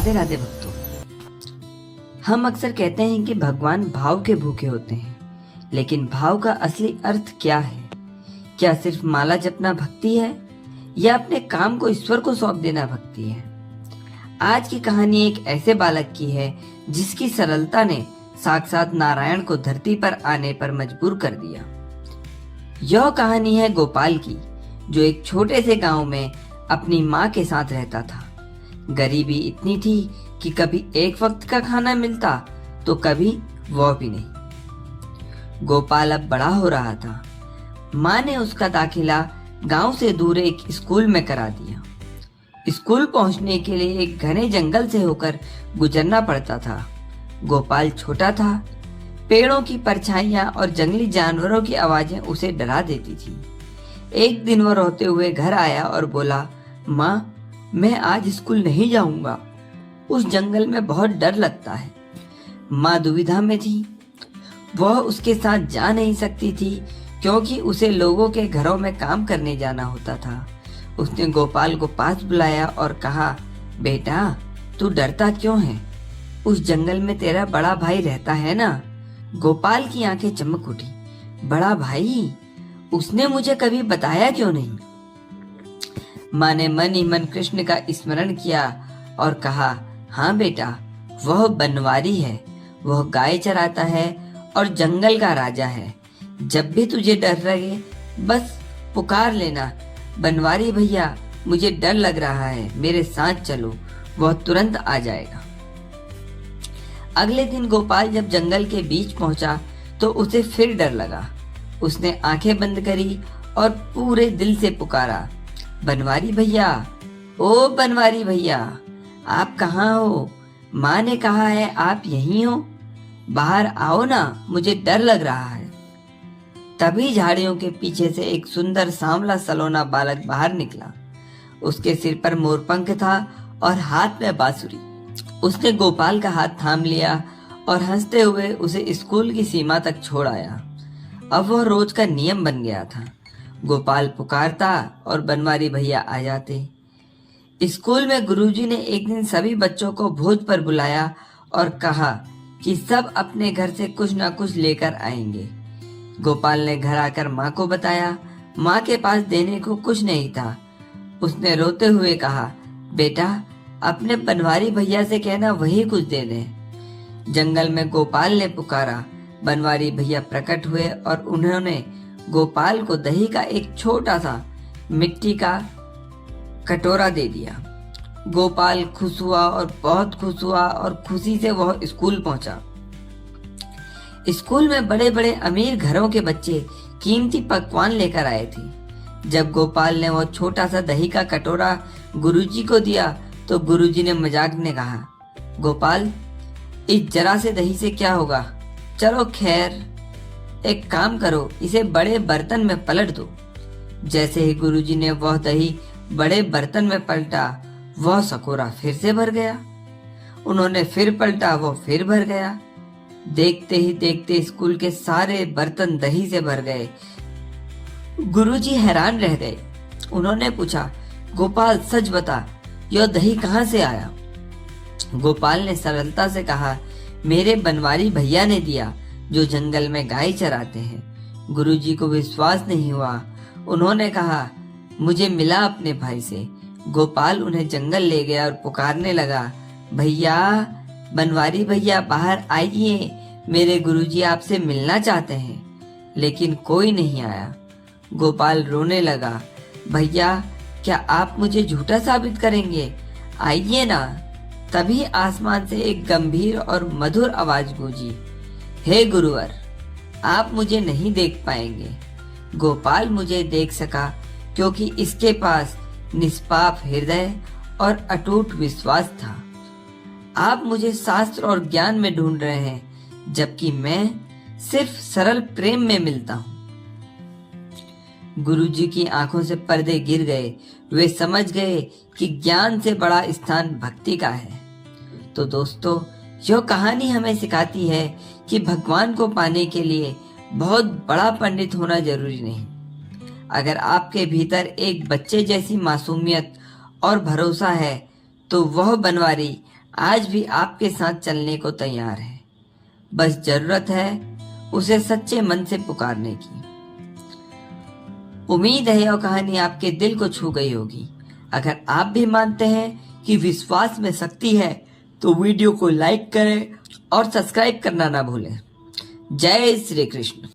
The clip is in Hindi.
राधे राधे भक्तों। हम अक्सर कहते हैं कि भगवान भाव के भूखे होते हैं, लेकिन भाव का असली अर्थ क्या है? क्या सिर्फ माला जपना भक्ति है, या अपने काम को ईश्वर को सौंप देना भक्ति है? आज की कहानी एक ऐसे बालक की है जिसकी सरलता ने साक्षात नारायण को धरती पर आने पर मजबूर कर दिया। यह कहानी है गोपाल की, जो एक छोटे से गांव में अपनी माँ के साथ रहता था। गरीबी इतनी थी कि कभी एक वक्त का खाना मिलता तो कभी वह भी नहीं। गोपाल अब बड़ा हो रहा था। माँ ने उसका दाखिला गांव से दूर एक स्कूल में करा दिया। स्कूल पहुंचने के लिए एक घने जंगल से होकर गुजरना पड़ता था। गोपाल छोटा था। पेड़ों की परछाइयां और जंगली जानवरों की आवाजें उसे डरा देती थी। एक दिन वह रोते हुए घर आया और बोला, माँ, मैं आज स्कूल नहीं जाऊंगा। उस जंगल में बहुत डर लगता है। माँ दुविधा में थी। वह उसके साथ जा नहीं सकती थी क्योंकि उसे लोगों के घरों में काम करने जाना होता था। उसने गोपाल को पास बुलाया और कहा, बेटा, तू डरता क्यों है? उस जंगल में तेरा बड़ा भाई रहता है ना? गोपाल की आंखें चमक उठी। बड़ा भाई? उसने मुझे कभी बताया क्यों नहीं? माँ ने मन ही मन कृष्ण का स्मरण किया और कहा, हाँ बेटा, वह बनवारी है। वह गाय चराता है और जंगल का राजा है। जब भी तुझे डर लगे बस पुकार लेना, बनवारी भैया, मुझे डर लग रहा है, मेरे साथ चलो। वह तुरंत आ जाएगा। अगले दिन गोपाल जब जंगल के बीच पहुंचा तो उसे फिर डर लगा। उसने आंखें बंद करी और पूरे दिल से पुकारा, बनवारी भैया, ओ बनवारी भैया, आप कहाँ हो? माँ ने कहा है आप यहीं हो। बाहर आओ ना, मुझे डर लग रहा है। तभी झाड़ियों के पीछे से एक सुंदर सांवला सलोना बालक बाहर निकला। उसके सिर पर मोरपंख था और हाथ में बांसुरी। उसने गोपाल का हाथ थाम लिया और हंसते हुए उसे स्कूल की सीमा तक छोड़ आया। अब वह रोज का नियम बन गया था। गोपाल पुकारता और बनवारी भैया आ जाते। स्कूल में गुरुजी ने एक दिन सभी बच्चों को भोज पर बुलाया और कहा कि सब अपने घर से कुछ न कुछ लेकर आएंगे। गोपाल ने घर आकर माँ को बताया। माँ के पास देने को कुछ नहीं था। उसने रोते हुए कहा, बेटा, अपने बनवारी भैया से कहना वही कुछ दे दे। जंगल में गोपाल ने पुकारा। बनवारी भैया प्रकट हुए और उन्होंने गोपाल को दही का एक छोटा सा मिट्टी का कटोरा दे दिया। गोपाल खुश हुआ और बहुत खुश हुआ और खुशी से वह स्कूल पहुंचा। स्कूल में बड़े बड़े अमीर घरों के बच्चे कीमती पकवान लेकर आए थे। जब गोपाल ने वह छोटा सा दही का कटोरा गुरुजी को दिया तो गुरुजी ने मजाक में कहा, गोपाल, इस जरा से दही से क्या होगा? चलो खैर, एक काम करो, इसे बड़े बर्तन में पलट दो। जैसे ही गुरुजी ने वह दही बड़े बर्तन में पलटा, वह सकोरा फिर से भर गया। उन्होंने फिर पलटा, वह फिर भर गया। देखते ही देखते स्कूल के सारे बर्तन दही से भर गए। गुरुजी हैरान रह गए। उन्होंने पूछा, गोपाल, सच बता, यह दही कहाँ से आया? गोपाल ने सरलता से कहा, मेरे बनवारी भैया ने दिया, जो जंगल में गाय चराते हैं। गुरुजी को विश्वास नहीं हुआ। उन्होंने कहा, मुझे मिला अपने भाई से। गोपाल उन्हें जंगल ले गया और पुकारने लगा, भैया, बनवारी भैया, बाहर आइए, मेरे गुरुजी आपसे मिलना चाहते हैं। लेकिन कोई नहीं आया। गोपाल रोने लगा, भैया, क्या आप मुझे झूठा साबित करेंगे? आइए ना। तभी आसमान से एक गंभीर और मधुर आवाज गूंजी, हे गुरुवर, आप मुझे नहीं देख पाएंगे। गोपाल मुझे देख सका क्योंकि इसके पास निष्पाप हृदय और अटूट विश्वास था। आप मुझे शास्त्र और ज्ञान में ढूंढ रहे हैं, जबकि मैं सिर्फ सरल प्रेम में मिलता हूँ। गुरुजी की आंखों से पर्दे गिर गए। वे समझ गए कि ज्ञान से बड़ा स्थान भक्ति का है। तो दोस्तों, यह कहानी हमें सिखाती है कि भगवान को पाने के लिए बहुत बड़ा पंडित होना जरूरी नहीं। अगर आपके भीतर एक बच्चे जैसी मासूमियत और भरोसा है तो वह बनवारी आज भी आपके साथ चलने को तैयार है। बस जरूरत है उसे सच्चे मन से पुकारने की। उम्मीद है यह कहानी आपके दिल को छू गई होगी। अगर आप भी मानते हैं कि विश्वास में शक्ति है तो वीडियो को लाइक करें और सब्सक्राइब करना ना भूलें। जय श्री कृष्ण।